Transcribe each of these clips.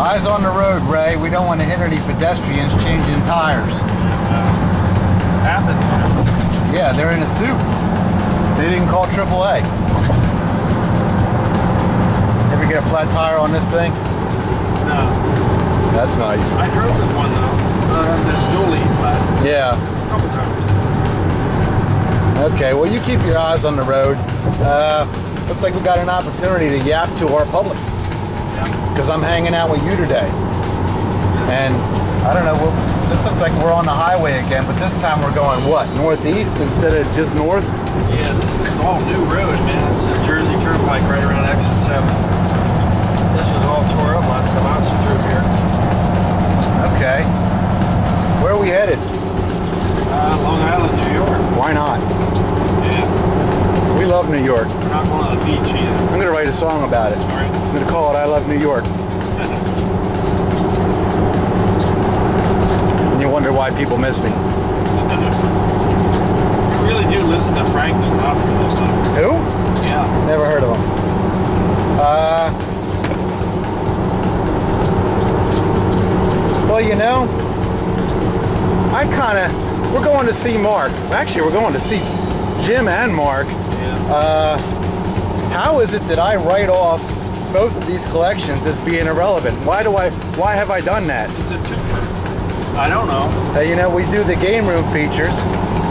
Eyes on the road, Ray. We don't want to hit any pedestrians changing tires. Happened, Yeah, they're in a suit. They didn't call AAA. Ever get a flat tire on this thing? No. That's nice. I drove with one though. That's dually flat. Yeah. A couple times. Okay, well you keep your eyes on the road. Looks like we got an opportunity to yap to our public. Because I'm hanging out with you today. And I don't know, this looks like we're on the highway again, but this time we're going what? Northeast instead of just north? Yeah, this is all new road, man. It's a Jersey Turnpike right around exit 7. This was all tore up last time I was through here. Okay. Where are we headed? Long Island, New York. Why not? Yeah. We love New York. We're not going to the beach either. I'm going to write a song about it. All right. I'm going to call it I Love New York. And you wonder why people miss me. You really do listen to Frank Sinatra, though. Who? Yeah. Never heard of him. Well, you know, we're going to see Mark. Actually, we're going to see Jim and Mark. Yeah. How is it that I write off both of these collections as being irrelevant? Why have I done that? It's a twofer. I don't know. You know, we do the game room features.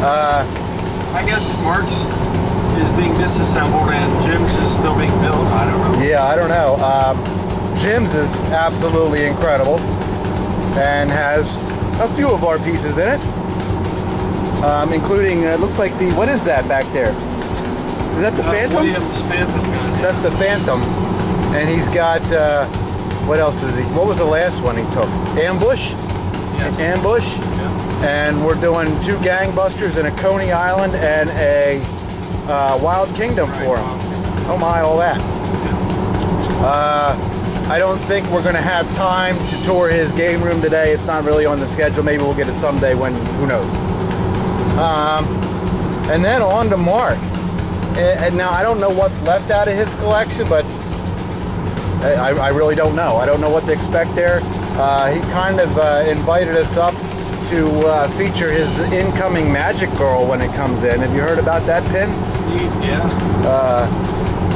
I guess Mark's is being disassembled and Jim's is still being built. I don't know. Yeah, I don't know. Jim's is absolutely incredible and has a few of our pieces in it, including, looks like the, what is that back there? Is that the Phantom? Williams Phantom gun. That's the Phantom. And he's got, what else is he? What was the last one he took? Ambush? Yes. Ambush. Yeah. And we're doing 2 Gangbusters and a Coney Island and a Wild Kingdom for him. Oh my, all that. I don't think we're going to have time to tour his game room today. It's not really on the schedule. Maybe we'll get it someday when, who knows. And then on to Mark. And now I don't know what's left out of his collection, but I really don't know. I don't know what to expect there. He kind of invited us up to feature his incoming Magic Girl when it comes in. Have you heard about that, Pin? Yeah.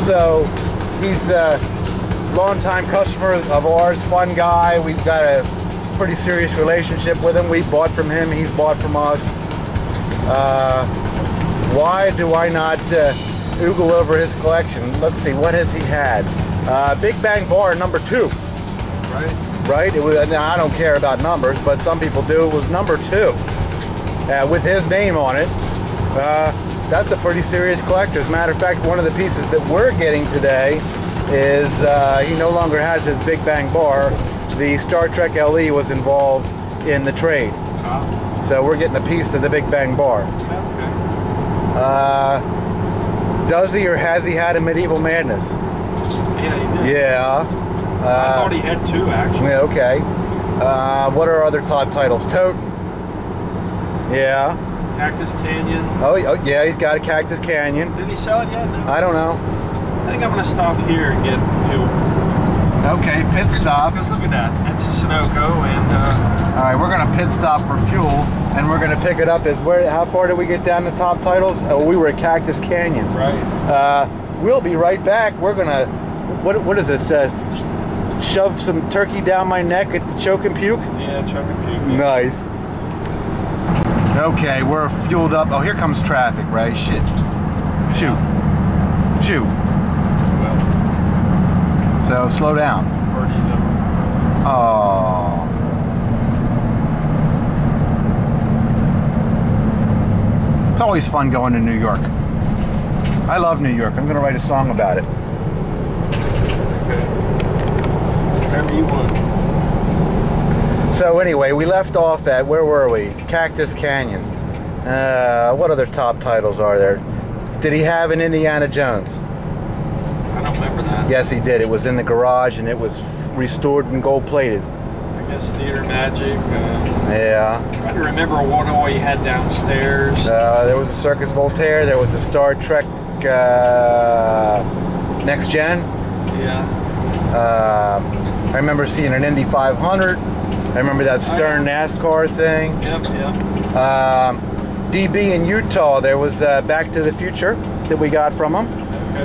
So he's a longtime customer of ours, fun guy. We've got a pretty serious relationship with him. We bought from him, he's bought from us. Why do I not oogle over his collection? Let's see, what has he had? Big Bang Bar number 2. Right. Right? It was. Now I don't care about numbers, but some people do. It was number 2 with his name on it. That's a pretty serious collector. As a matter of fact, one of the pieces that we're getting today is he no longer has his Big Bang Bar. The Star Trek LE was involved in the trade. So we're getting a piece of the Big Bang Bar. Okay. Does he or has he had a Medieval Madness? Yeah, he did. Yeah. I thought he had 2, actually. Yeah, okay. What are other top titles? Tote. Yeah. Cactus Canyon. Oh, yeah, he's got a Cactus Canyon. Did he sell it yet? No. I don't know. I think I'm going to stop here and get fuel. Okay, pit stop. Because look at that. That's a Sunoco and... All right, we're going to pit stop for fuel, and we're going to pick it up as where? How far did we get down the top titles? Oh, we were at Cactus Canyon. Right. We'll be right back. We're going to... What is it? Shove some turkey down my neck at the Choke and Puke? Yeah, Choke and Puke. Yeah. Nice. Okay, we're fueled up. Oh, here comes traffic, right? Shit. Shoot. Shoot. Well. So, slow down. Birdie's over. Oh. It's always fun going to New York. I love New York. I'm going to write a song about it. Okay. Whatever you want. So anyway, we left off at, where were we? Cactus Canyon. What other top titles are there? Did he have an Indiana Jones? I don't remember that. Yes, he did. It was in the garage and it was restored and gold plated. I guess Theater Magic. Yeah. Trying to remember what all he had downstairs. There was a Circus Voltaire. There was a Star Trek Next Gen. Yeah. I remember seeing an Indy 500. I remember that Stern NASCAR thing. Yep, yep. DB in Utah, there was Back to the Future that we got from him. Okay.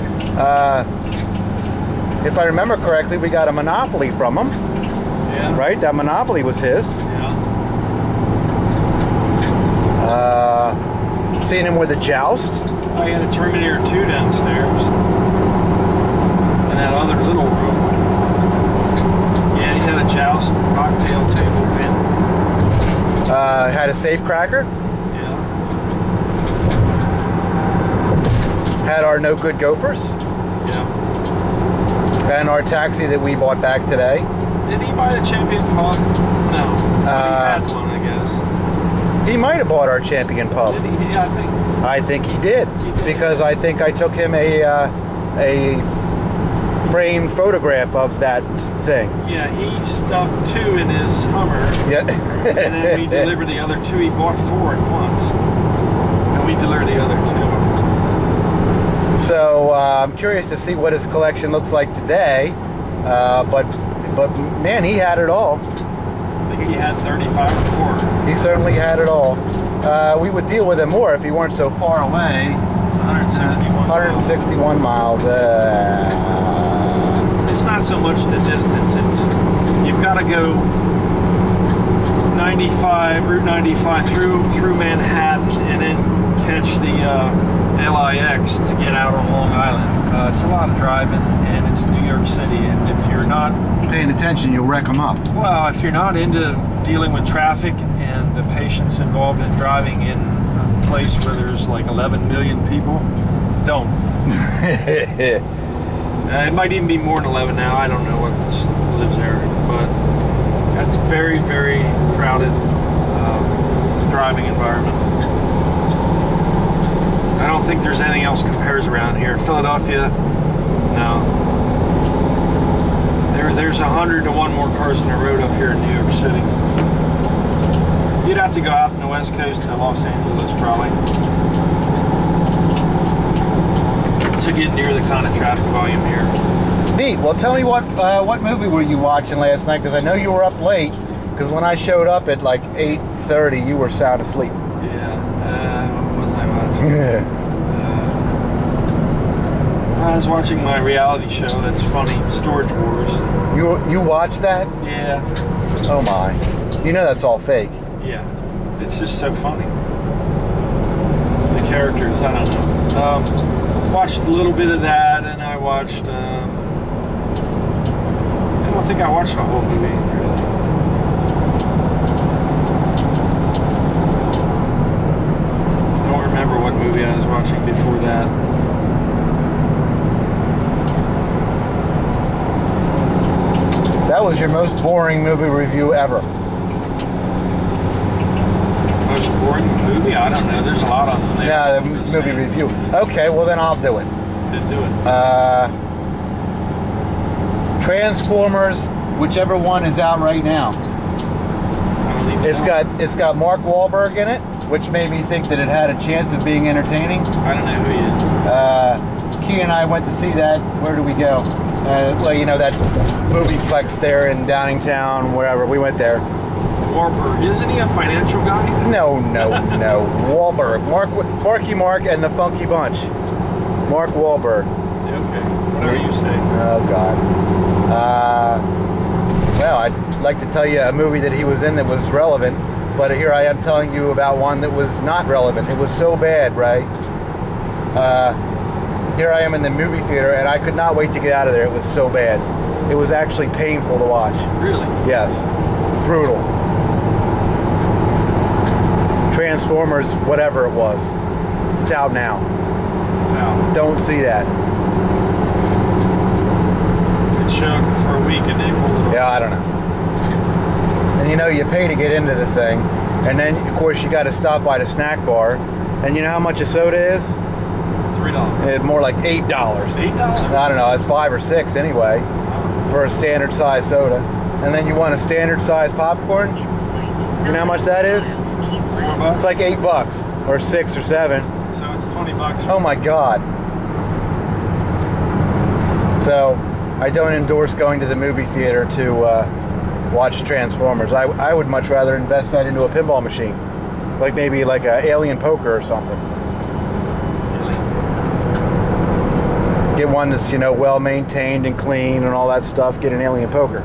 If I remember correctly, we got a Monopoly from him. Yeah. Right? That Monopoly was his. Yeah. Seen him with a Joust. I had a Terminator 2 downstairs. In that other little room. Yeah, he had a Joust cocktail table, man. Had a safe cracker. Yeah. Had our No Good Gophers. Yeah. And our taxi that we bought back today. Did he buy the Champion Pub? No. He had one, I guess. He might have bought our Champion Pub. Did he? Yeah, I think he did. Because I think I took him a framed photograph of that thing. Yeah, he stuffed 2 in his Hummer. Yeah. And then we delivered the other 2. He bought 4 at once. And we delivered the other 2. So I'm curious to see what his collection looks like today. But man, he had it all. I think he had 35 or more. He certainly had it all. We would deal with him more if he weren't so far away. It's 161 miles. It's not so much the distance. It's you've got to go 95, Route 95 through Manhattan, and then catch the LIX to get out on Long Island. It's a lot of driving, and it's New York City. And if you're not paying attention, you'll wreck them up. Well, if you're not into dealing with traffic and the patience involved in driving in a place where there's like 11 million people, don't. It might even be more than 11 now. I don't know what lives there, but that's very, very crowded driving environment. I don't think there's anything else compares around here. Philadelphia, no. There's 100 to 1 more cars on the road up here in New York City. You'd have to go out on the West Coast to Los Angeles, probably, to get near the kind of traffic volume here. Neat. Well, tell me what movie were you watching last night? Because I know you were up late. Because when I showed up at like 8:30, you were sound asleep. Yeah. What was I watching? I was watching my reality show that's funny, Storage Wars. You watched that? Yeah. Oh my. You know that's all fake. Yeah. It's just so funny. The characters, I don't know. Watched a little bit of that, and I watched, I don't think I watched the whole movie, really. Don't remember what movie I was watching before that. That was your most boring movie review ever. Most boring movie? I don't know. There's a lot on there. Yeah, the movie review. Okay, well then I'll do it. Did do it. Transformers, whichever one is out right now. I don't even know. It's got Mark Wahlberg in it, which made me think that it had a chance of being entertaining. I don't know who he is. Key and I went to see that. Where did we go? Well, you know, that movie plex there in Downingtown, wherever. We went there. Wahlberg, isn't he a financial guy? No. Wahlberg. Marky Mark and the Funky Bunch. Mark Wahlberg. Okay, whatever you say. Oh, God. Well, I'd like to tell you a movie that he was in that was relevant, but here I am telling you about one that was not relevant. It was so bad, right? Here I am in the movie theater, and I could not wait to get out of there. It was so bad. It was actually painful to watch. Really? Yes. Brutal. Transformers, whatever it was. It's out now. It's out. Don't see that. It showed for a week and they pulled it off. Yeah, I don't know. And you know, you pay to get into the thing, and then, of course, you got to stop by the snack bar, and you know how much a soda is? $3. It's more like $8. $8? I don't know, it's 5 or 6 anyway for a standard size soda. And then you want a standard size popcorn. You know how much that is? $4? It's like $8 or 6 or 7. So it's $20. Oh my God. So I don't endorse going to the movie theater to watch Transformers. I would much rather invest that into a pinball machine, like maybe like a Alien Poker or something. Get one that's, you know, well maintained and clean and all that stuff. Get an Alien Poker.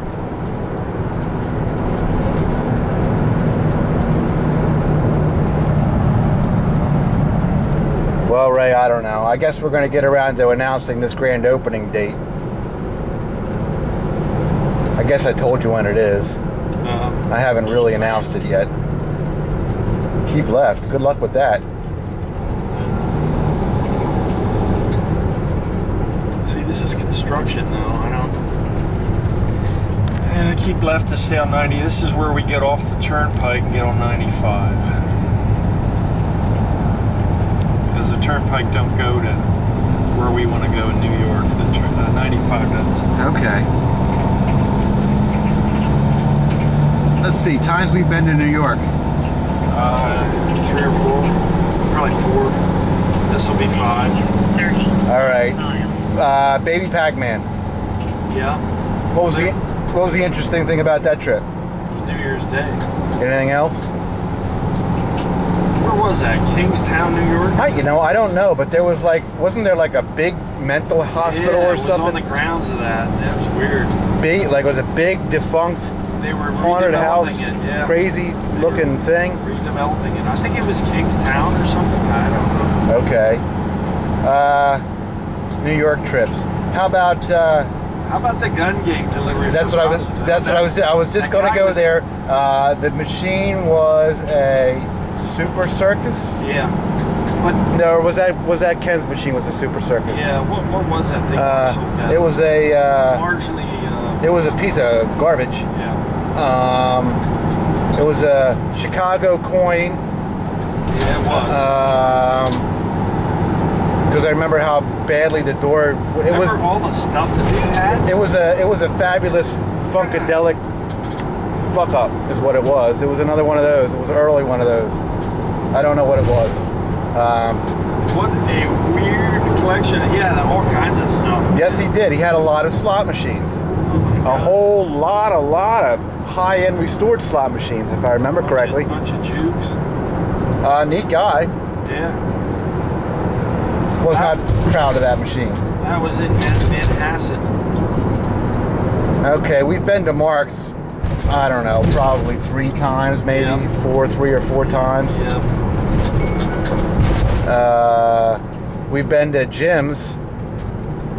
Well, Ray, I don't know. I guess we're going to get around to announcing this grand opening date. I guess I told you when it is. I haven't really announced it yet. Keep left. Good luck with that. See, this is construction though. I don't. And I keep left to stay on 90. This is where we get off the turnpike and get on 95. Because the turnpike don't go to where we want to go in New York. The 95 does. Okay. Let's see, times we've been to New York. 3 or 4, probably 4. This will be 5. 30 All right. miles. Baby Pac-Man. Yeah. What was the interesting thing about that trip? It was New Year's Day. Anything else? Where was that? Kingstown, New York? You know, I don't know, but there was like, wasn't there like a big mental hospital or something? It was on the grounds of that. That was weird. Big, like it was a big defunct They were haunted house, redeveloping it, yeah. crazy looking thing. Redeveloping it. I think it was Kingstown or something. I don't know. Okay. New York trips. How about the gun game delivery? that's what I was just going to go there. The machine was a Super Circus? Yeah. But No, was that Ken's machine? Was a Super Circus? yeah, what was that thing? It was a largely it was a piece of garbage. yeah. It was a Chicago coin. Yeah, it was. Because I remember how badly the door. Remember all the stuff that they had? It was a fabulous funkadelic fuck up is what it was. It was another one of those. It was an early one of those. I don't know what it was. What a weird collection. He had all kinds of stuff. Yes, he did. He had a lot of slot machines. A whole lot of high-end restored slot machines, if I remember correctly. Bunch of jukes. Neat guy. Yeah. Was not proud of that machine. That was in Manhasset. Okay, we've been to Mark's, I don't know, probably 3 times, maybe Yeah. 3 or 4 times. Yeah. We've been to Jim's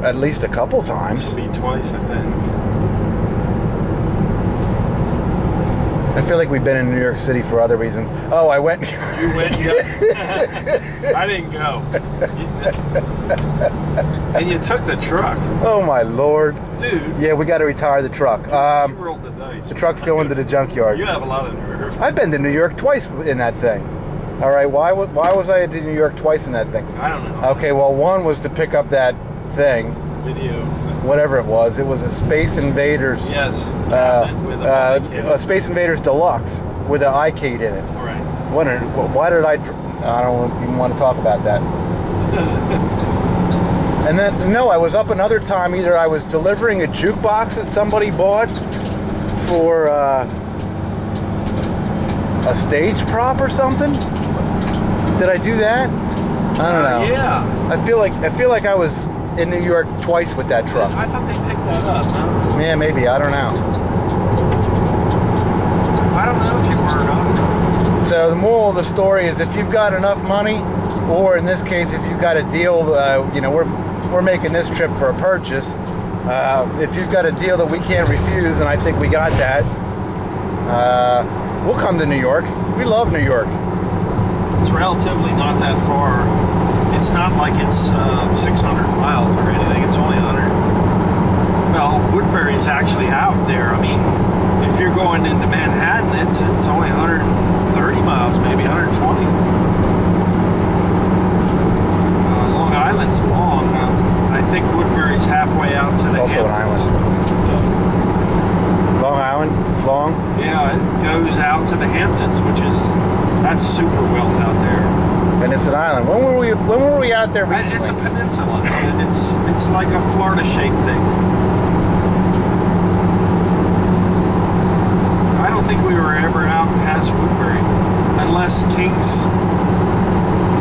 at least a couple times. This will be twice, I think. I feel like we've been in New York City for other reasons. Oh, I went. You went? I didn't go. And you took the truck. Oh my Lord. Dude. Yeah, we got to retire the truck. You rolled the dice. The truck's going to the junkyard. You have a lot of nerve. I've been to New York twice in that thing. All right, why was I to New York twice in that thing? I don't know. Okay, well, one was to pick up that thing, Video. whatever it was. It was a Space Invaders. Yes. With A Space Invaders Deluxe with an iCade in it. All right. Why did I don't even want to talk about that. And then, no, I was up another time. Either I was delivering a jukebox that somebody bought for a stage prop or something. Did I do that? I don't know. Yeah. I feel like I was in New York twice with that truck. I thought they picked that up, no? Yeah, maybe. I don't know. I don't know if you were or not. So the moral of the story is, if you've got enough money, or in this case, if you've got a deal, you know, we're making this trip for a purchase. If you've got a deal that we can't refuse, and I think we got that, we'll come to New York. We love New York. It's relatively not that far. It's not like it's 600 miles or anything. It's only 100. Well, Woodbury's actually out there. I mean, if you're going into Manhattan, it's only 130 miles, maybe 120. Long Island's long. I think Woodbury's halfway out to the Also an Hamptons. Long Island, it's long. Yeah, it goes out to the Hamptons, that's super wealth out there. And it's an island. When were we out there recently? It's a peninsula. It's like a Florida-shaped thing.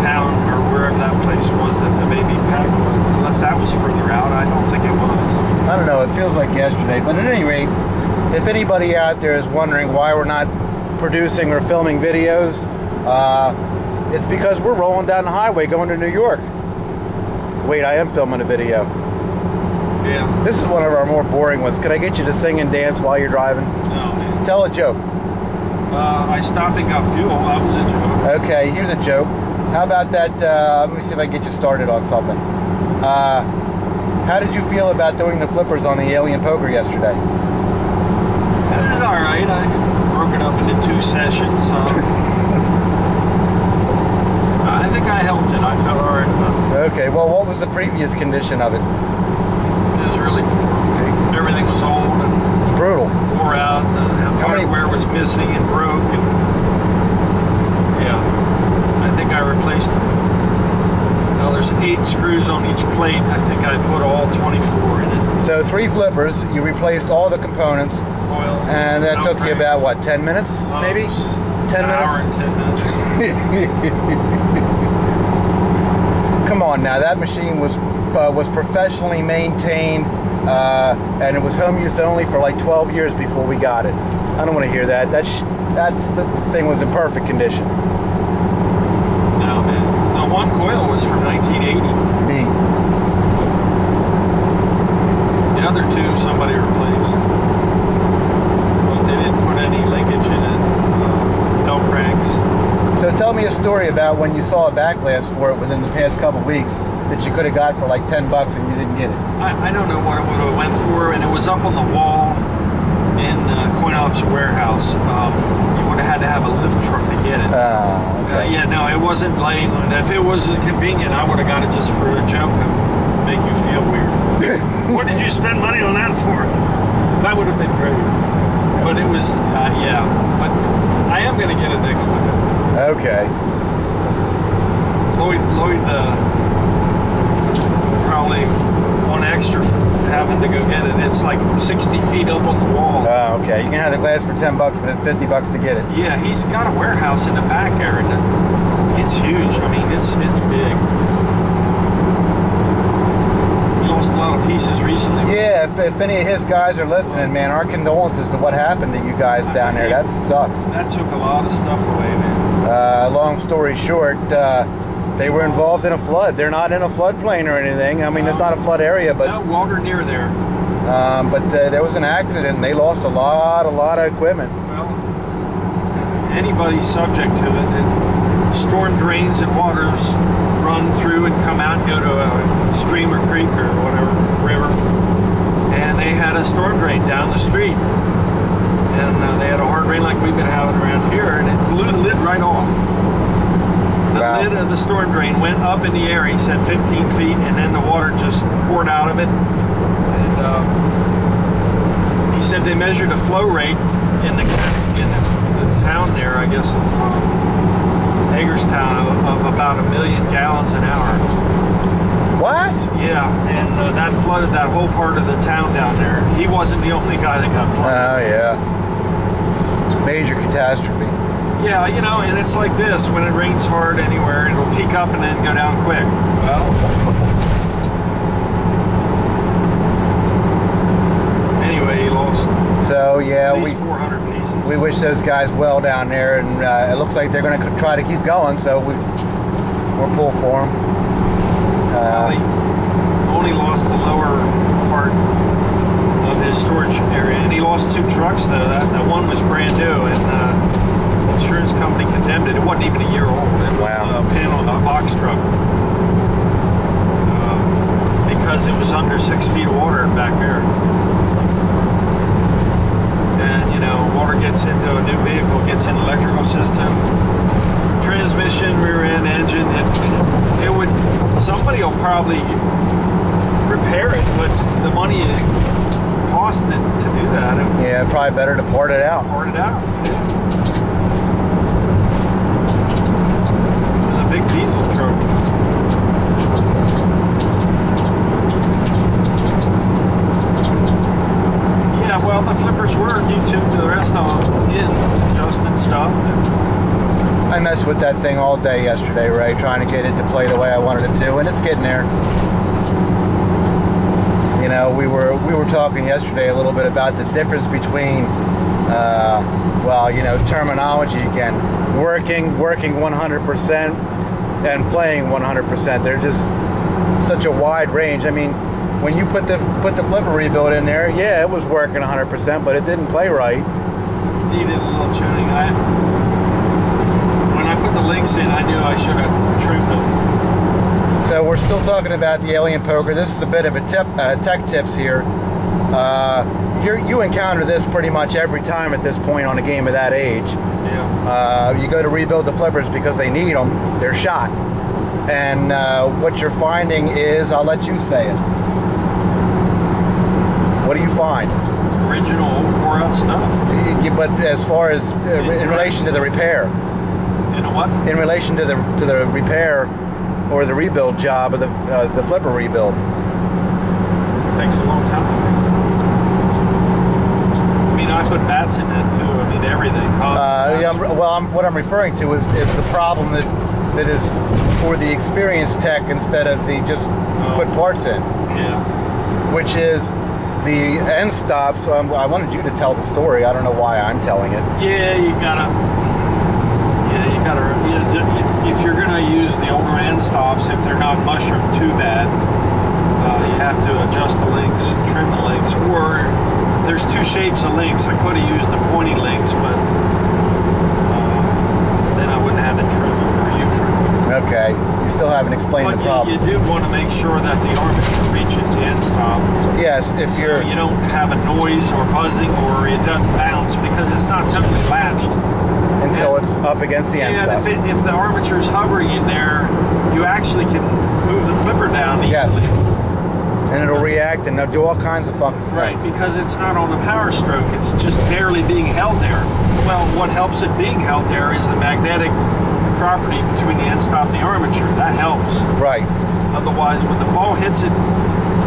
town or wherever that place was that the baby pack was, unless that was further out. I don't think it was. I don't know, it feels like yesterday, but at any rate, if anybody out there is wondering why we're not producing or filming videos, it's because we're rolling down the highway going to New York. Wait, I am filming a video. Yeah. This is one of our more boring ones. Can I get you to sing and dance while you're driving? No, man. Tell a joke. I stopped and got fuel. That was a joke. Okay, here's a joke. How about that, let me see if I can get you started on something. How did you feel about doing the flippers on the alien poker yesterday? It was alright. I broke it up into 2 sessions. I think I helped it. I felt alright about it. Okay, well, what was the previous condition of it? It was really poor. Everything was old and It's brutal. wore out. How many- Hardware was missing and broke. And yeah, I think I replaced it. Now there's 8 screws on each plate. I think I put all 24 in it. So 3 flippers, you replaced all the components, Oil. and that took you about, what, 10 minutes, maybe? 10 An hour minutes? and 10 minutes. Come on now, that machine was professionally maintained, and it was home use only for like 12 years before we got it. I don't want to hear that. The thing was in perfect condition. No, man. The one coil was from 1980. Neat. The other 2 somebody replaced. But they didn't put any linkage in it. No cranks. So tell me a story about when you saw a backlash for it within the past couple weeks that you could have got for like $10 and you didn't get it. I don't know what it would have went for, and it was up on the wall in CoinOps warehouse. You would have had to have a lift truck to get it. Okay. Yeah, no, it wasn't laying on it. If it was convenient, I would have got it just for a joke to make you feel weird. What did you spend money on that for? That would have been great. But it was, yeah. But I am going to get it next time. Okay. Lloyd probably one extra for having to go get it. It's like 60 feet up on the wall. Okay. You can have the glass for $10, but it's $50 to get it. Yeah, he's got a warehouse in the back there, and it's huge. I mean, it's big. He lost a lot of pieces recently. Yeah, if any of his guys are listening, man, our condolences to what happened to you guys down there. That sucks. That took a lot of stuff away, man. Long story short, they were involved in a flood. They're not in a floodplain or anything. I mean, it's not a flood area, but no water near there. there was an accident, and they lost a lot of equipment. Well, anybody's subject to it. Storm drains and waters run through and come out and go to a stream or creek or whatever, river. And they had a storm drain down the street. And they had a hard rain like we've been having around here, and it blew the lid right off. The lid of the storm drain went up in the air, he said 15 feet, and then the water just poured out of it. And he said they measured a flow rate in the town there, I guess, Hagerstown, of about 1 million gallons an hour. What? Yeah, and that flooded that whole part of the town down there. He wasn't the only guy that got flooded. Oh, yeah. Major catastrophe. Yeah, you know, and it's like this. When it rains hard anywhere, it'll peak up and then go down quick. Well, anyway, he lost So, yeah, at least 400 pieces. we wish those guys well down there, and it looks like they're going to try to keep going, so we're pull for them. He only lost the lower part of his storage area, and he lost 2 trucks though. That one was brand new, and the insurance company condemned it. It wasn't even a year old. It was a box truck because it was under 6 feet of water back there. And you know, water gets into a new vehicle, gets in the electrical system, transmission, rear end, engine. It would. Somebody will probably repair it, but the money it cost it to do that. Yeah, probably better to part it out. Part it out. Yeah. It was a big diesel truck. Yeah, well, the flippers work. You tuned the rest of them in, adjusted stuff. And I messed with that thing all day yesterday, Ray, trying to get it to play the way I wanted it to, and it's getting there. You know, we were talking yesterday a little bit about the difference between, well, you know, terminology again, working 100% and playing 100%. They're just such a wide range. I mean, when you put the flipper rebuild in there, yeah, it was working 100%, but it didn't play right. Needed a little tuning. When I put the links in, I knew I should have trimmed them. So we're still talking about the Alien Poker. This is a bit of a tech tips here. You encounter this pretty much every time at this point on a game of that age. Yeah. You go to rebuild the flippers because they need them. They're shot. And what you're finding is, I'll let you say it. What do you find? Original, wore out stuff. But as far as in relation to the repair. In a what? In relation to the repair or the rebuild job of the flipper rebuild. It takes a long time. I mean, I put bats in that too. I mean, everything. Yeah, well, what I'm referring to is the problem that is for the experienced tech instead of the just put parts in. Yeah. Which is the end stops. I wanted you to tell the story. I don't know why I'm telling it. Yeah, you gotta. If you're gonna use the older end stops, if they're not mushroomed too bad, you have to adjust the links, trim the links. Or there's two shapes of links. I could have used the pointy links, but then I wouldn't have to trim them, or you trim them. Okay, you still haven't explained the problem. You do want to make sure that the armature reaches the end stop. Yes, if so you don't have a noise or buzzing, or it doesn't bounce because it's not totally latched. Until it's up against the end stop. And if the armature is hovering in there, you actually can move the flipper down easily. Yes. And it'll react and it'll do all kinds of funky things. Right, because it's not on the power stroke, it's just barely being held there. Well, what helps it being held there is the magnetic property between the end stop and the armature. That helps. Right. Otherwise, when the ball hits it,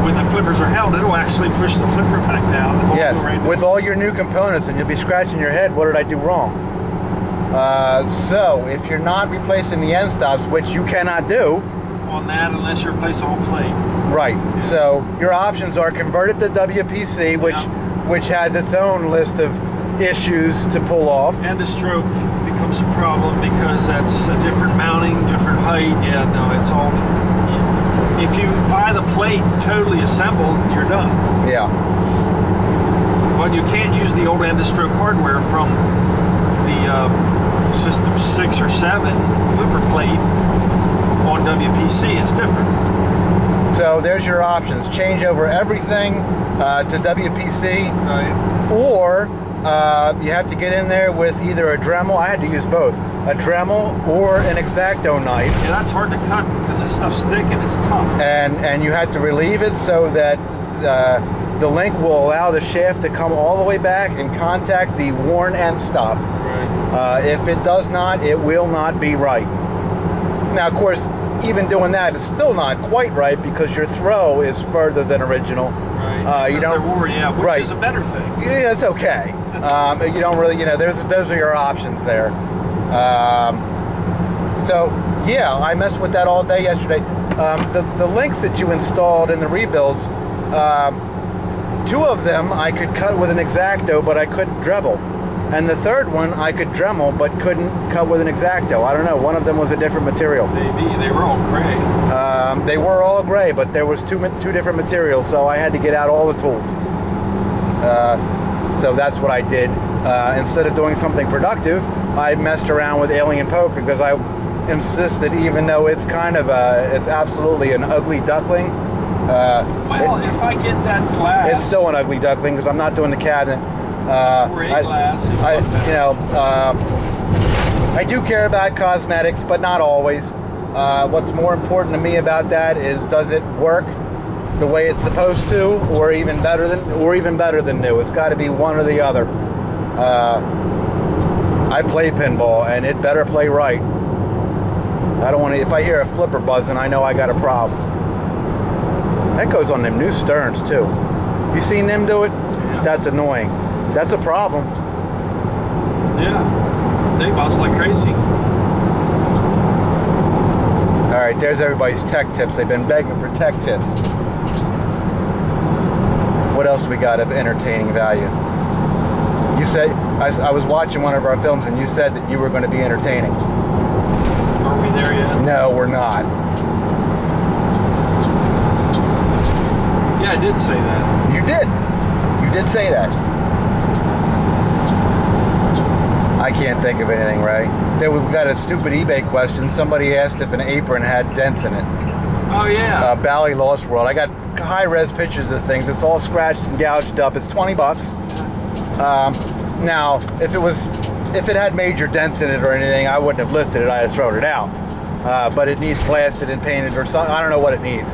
when the flippers are held, it'll actually push the flipper back down. Yes, with all your new components, and you'll be scratching your head, what did I do wrong? So, if you're not replacing the end stops, which you cannot do on that unless you replace the whole plate. Right. Yeah. So your options are convert it to WPC, which has its own list of issues to pull off. And the stroke becomes a problem because that's a different mounting, different height. Yeah, no, it's all. If you buy the plate totally assembled, you're done. Yeah. But you can't use the old end of stroke hardware from the System 6 or 7 flipper plate on WPC. It's different. So there's your options. Change over everything to WPC, right. Or you have to get in there with either a Dremel. I had to use both, a Dremel or an X-Acto knife. Yeah, that's hard to cut because this stuff's thick and it's tough. And you have to relieve it so that the link will allow the shaft to come all the way back and contact the worn end stop. Right. If it does not, it will not be right. Now, of course, even doing that is still not quite right because your throw is further than original. Right. You don't. Which right. is a better thing. Yeah, it's okay. You don't really, those are your options there. So yeah, I messed with that all day yesterday. The links that you installed in the rebuilds, two of them I could cut with an X-Acto, but I couldn't Dremel. And the third one I could Dremel, but couldn't cut with an X-Acto. I don't know. One of them was a different material. Maybe they were all gray. They were all gray, but there was two different materials, so I had to get out all the tools. So that's what I did. Instead of doing something productive, I messed around with Alien Poker because I insisted, even though it's kind of it's absolutely an ugly duckling. Well, if I get that glass, it's still an ugly duckling because I'm not doing the cabinet. Glass. I do care about cosmetics, but not always. What's more important to me about that is, does it work the way it's supposed to, or even better than new? It's got to be one or the other. I play pinball, and it better play right. I don't want to. If I hear a flipper buzzing, I know I got a problem. That goes on them new Sterns too. You seen them do it? Yeah. That's annoying. That's a problem. Yeah, they buzz like crazy. right, there's everybody's tech tips. They've been begging for tech tips. What else we got of entertaining value? You said, I was watching one of our films and you said that you were going to be entertaining. Are we there yet? No, we're not. Yeah, I did say that. You did. You did say that. I can't think of anything, Ray. We've got a stupid eBay question. Somebody asked if an apron had dents in it. Oh, yeah. Bally Lost World. I got high-res pictures of things. It's all scratched and gouged up. It's 20 bucks. Now, if it had major dents in it or anything, I wouldn't have listed it. I'd have thrown it out. But it needs blasted and painted or something. I don't know what it needs.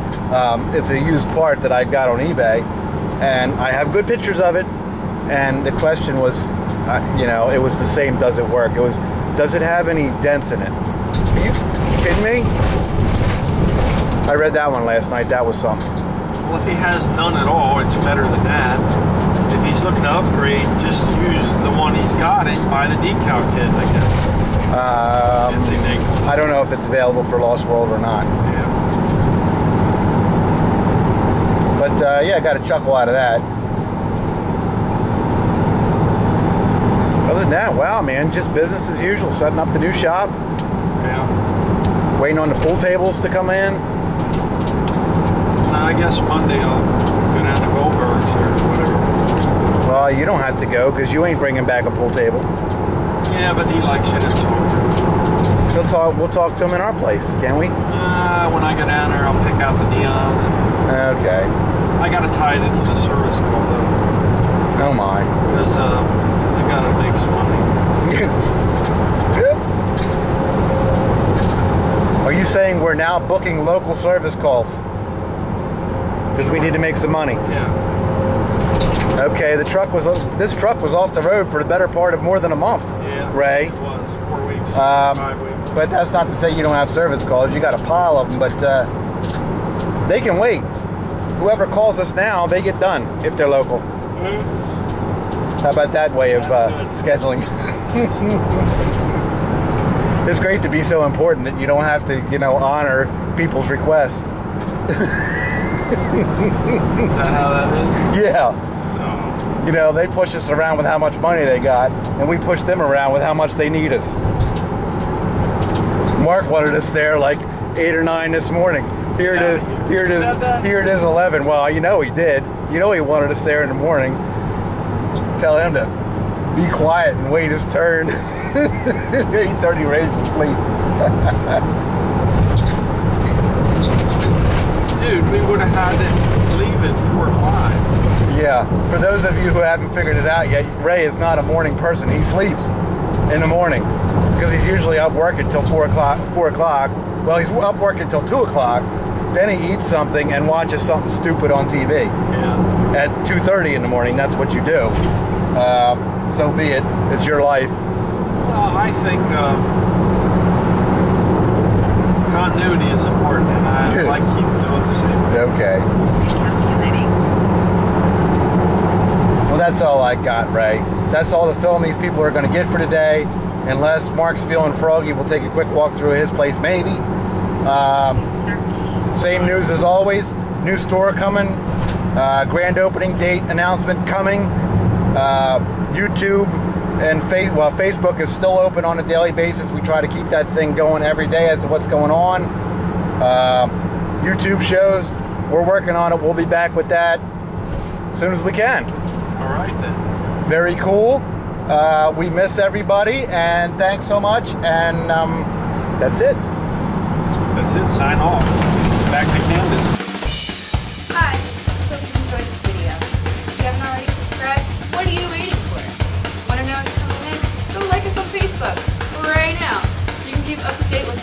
It's a used part that I got on eBay, and I have good pictures of it. And the question was, you know, it was the same. Does it work? It was, does it have any dents in it? Are you kidding me? I read that one last night. That was something. Well, if he has none at all, it's better than that. If he's looking to upgrade, just use the one he's got and buy the decal kit, I guess. I don't know if it's available for Lost World or not. Yeah. But yeah, I got a chuckle out of that. Other than that, wow, man, just business as usual. Setting up the new shop. Yeah. Waiting on the pool tables to come in. I guess Monday I'll go down to Goldberg's or whatever. Well, you don't have to go because you ain't bringing back a pool table. Yeah, but he likes you to talk to him. We'll talk to him in our place, can we? When I go down there, I'll pick out the neon. Okay. I got to tie it into the service call though. Oh my. Because I got to make some money. Are you saying we're now booking local service calls? Because we need to make some money. Yeah. Okay, this truck was off the road for the better part of more than a month. Yeah. Ray. It was 4 weeks, 5 weeks. But that's not to say you don't have service calls. You got a pile of them, but they can wait. Whoever calls us now, they get done if they're local. How about that way of scheduling? It's great to be so important that you don't have to, you know, honor people's requests. Is that how that is? Yeah. No. You know, they push us around with how much money they got, and we push them around with how much they need us. Mark wanted us there like 8 or 9 this morning. Here it is. Here it is 11. Well, you know he did. You know he wanted us there in the morning. Tell him to be quiet and wait his turn. 8:30 raised to sleep. Dude, we would have had to leave at 4 or 5. Yeah. For those of you who haven't figured it out yet, Ray is not a morning person. He sleeps in the morning because he's usually up working till 4 o'clock. Well, he's up working till 2 o'clock. Then he eats something and watches something stupid on TV. Yeah. At 2:30 in the morning, that's what you do. So be it. It's your life. Well, I think continuity is important, and I like keeping doing the same thing. Okay. Well, that's all I got, Ray. That's all the film these people are going to get for today. Unless Mark's feeling froggy, we'll take a quick walk through his place, maybe. Same news as always. New store coming. Grand opening date announcement coming. YouTube and Facebook is still open on a daily basis. We try to keep that thing going every day as to what's going on. YouTube shows, we're working on it. We'll be back with that as soon as we can. All right then. Very cool. We miss everybody, and thanks so much. And that's it. That's it. Sign off. Back to Candace. Hi. Hope you enjoyed this video. If you haven't already subscribed, what are you waiting for? Want to know what's coming next? Go like us on Facebook right now. You can keep up to date with